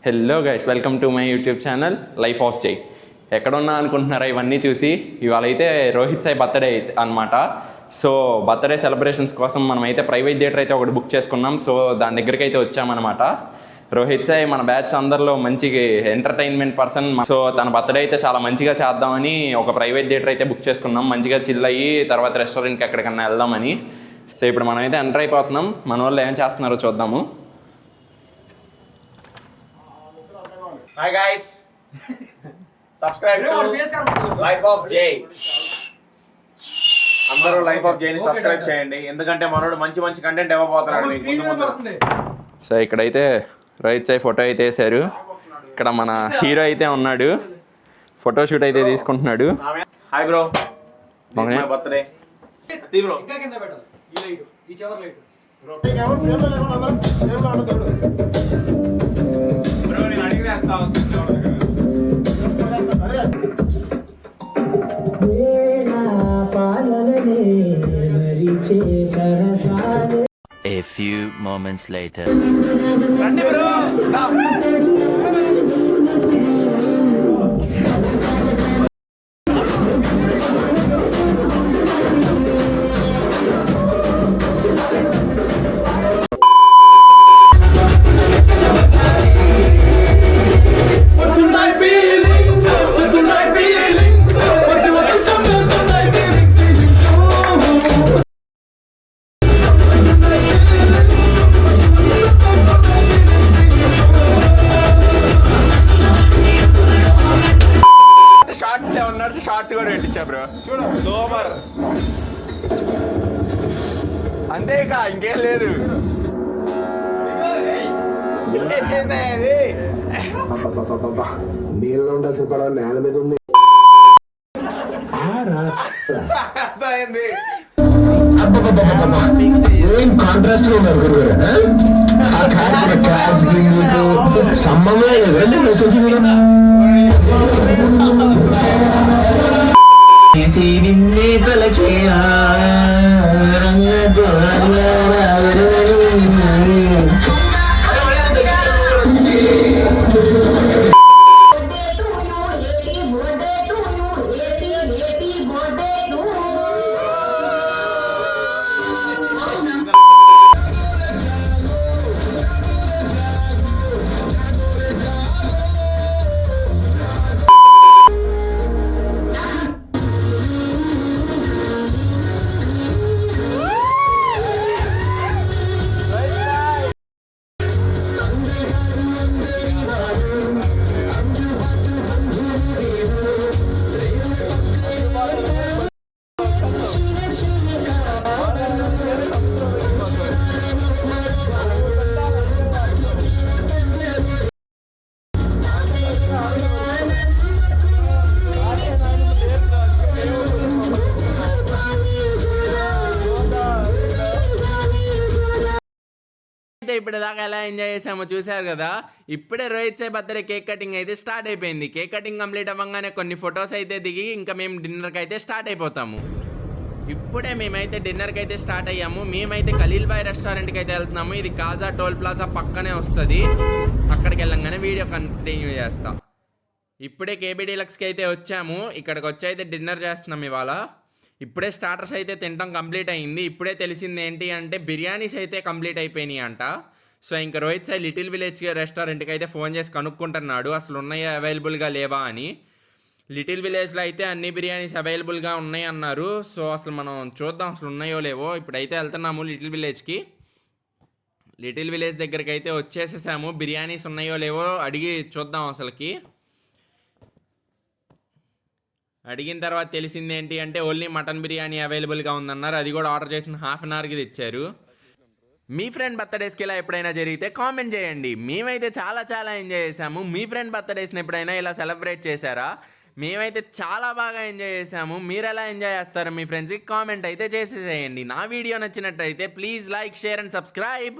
Hello guys, welcome to my YouTube channel life of జై. ఎక్కడున్నా అనుకుంటున్నారా ఇవన్నీ చూసి? ఇవాళ అయితే రోహిత్ సాయి బర్త్డే అనమాట. సో బర్త్డే సెలబ్రేషన్స్ కోసం మనమైతే ప్రైవేట్ థియేటర్ అయితే ఒకటి బుక్ చేసుకున్నాం. సో దాని దగ్గరికి అయితే వచ్చామన్నమాట. రోహిత్ సాయి మన బ్యాచ్ అందరిలో మంచి ఎంటర్టైన్మెంట్ పర్సన్. సో తన బర్త్డే అయితే చాలా మంచిగా చేద్దామని ఒక ప్రైవేట్ థియేటర్ అయితే బుక్ చేసుకున్నాం. మంచిగా చిల్ అయ్యి తర్వాత రెస్టారెంట్కి ఎక్కడికన్నా వెళ్దామని. సో ఇప్పుడు మనమైతే ఎంటర్ అయిపోతున్నాం. మన వాళ్ళు ఏం చేస్తున్నారో చూద్దాము. Hi guys, subscribe to Life of Jay. అందరూ లైఫ్ ఆఫ్ జైని సబ్స్క్రైబ్ చేయండి, ఎందుకంటే మనోడు మంచి మంచి కంటెంట్ ఇవ్వబోతున్నాడు. సో ఇక్కడైతే రోహిత్ సాయి ఫోటో అయితే వేశారు. ఇక్కడ మన హీరో అయితే ఉన్నాడు, ఫోటో షూట్ అయితే తీసుకుంటున్నాడు. Hi bro, my birthday. Bro A few moments later. Shorts కూడా పెట్టించా బ్రో, చూడు సూపర్. అంతేకా, ఇంకేం లేదు. నీళ్ళు ఉండాల్సిన పడవ నేల మీద ఉంది. ఏం కాంట్రాస్ట్ గా ఉన్నారు గురుగారు. సంబంధం లేదండి. ఇప్పుడు దాకా ఎలా ఎంజాయ్ చేసామో చూసారు కదా. ఇప్పుడే Rohit Sai birthday cake cutting అయితే స్టార్ట్ అయిపోయింది. కేక్ కటింగ్ కంప్లీట్ అవ్వగానే కొన్ని ఫొటోస్ అయితే దిగి ఇంకా మేము డిన్నర్కి అయితే స్టార్ట్ అయిపోతాము. ఇప్పుడే మేమైతే డిన్నర్కి అయితే స్టార్ట్ అయ్యాము. మేమైతే ఖలీల్ బాయ్ రెస్టారెంట్కి అయితే వెళ్తున్నాము. ఇది కాజా టోల్ ప్లాజా పక్కనే వస్తుంది. అక్కడికి వెళ్ళంగానే వీడియో కంటిన్యూ చేస్తాం. ఇప్పుడే కేబీ డీలక్స్కి అయితే వచ్చాము. ఇక్కడికి వచ్చి అయితే డిన్నర్ చేస్తున్నాం ఇవాళ. ఇప్పుడే స్టార్టర్స్ అయితే తినడం కంప్లీట్ అయింది. ఇప్పుడే తెలిసింది ఏంటి అంటే బిర్యానీస్ అయితే కంప్లీట్ అయిపోయినాయి అంట. సో ఇంకా రోహిత్ సాయి లిటిల్ విలేజ్ రెస్టారెంట్కి అయితే ఫోన్ చేసి కనుక్కుంటున్నాడు అసలు ఉన్నాయా అవైలబుల్గా లేవా అని. లిటిల్ విలేజ్లో అయితే అన్ని బిర్యానీస్ అవైలబుల్గా ఉన్నాయి అన్నారు. సో అసలు మనం చూద్దాం అసలు ఉన్నాయో లేవో. ఇప్పుడైతే వెళ్తున్నాము లిటిల్ విలేజ్కి. లిటిల్ విలేజ్ దగ్గరికి అయితే వచ్చేసేసాము. బిర్యానీస్ ఉన్నాయో లేవో అడిగి చూద్దాం. అసలుకి అడిగిన తర్వాత తెలిసింది ఏంటి అంటే ఓన్లీ మటన్ బిర్యానీ అవైలబుల్గా ఉందన్నారు. అది కూడా ఆర్డర్ చేసిన హాఫ్ అన్ అవర్కి తెచ్చారు. మీ ఫ్రెండ్ బర్త్డేస్కి ఇలా ఎప్పుడైనా జరిగితే కామెంట్ చేయండి. మేమైతే చాలా చాలా ఎంజాయ్ చేసాము. మీ ఫ్రెండ్ బర్త్డేస్ని ఎప్పుడైనా ఇలా సెలబ్రేట్ చేశారా? మేమైతే చాలా బాగా ఎంజాయ్ చేసాము. మీరు ఎలా ఎంజాయ్ చేస్తారో మీ ఫ్రెండ్స్కి కామెంట్ అయితే చేసేసేయండి. నా వీడియో నచ్చినట్టయితే please like, share and subscribe.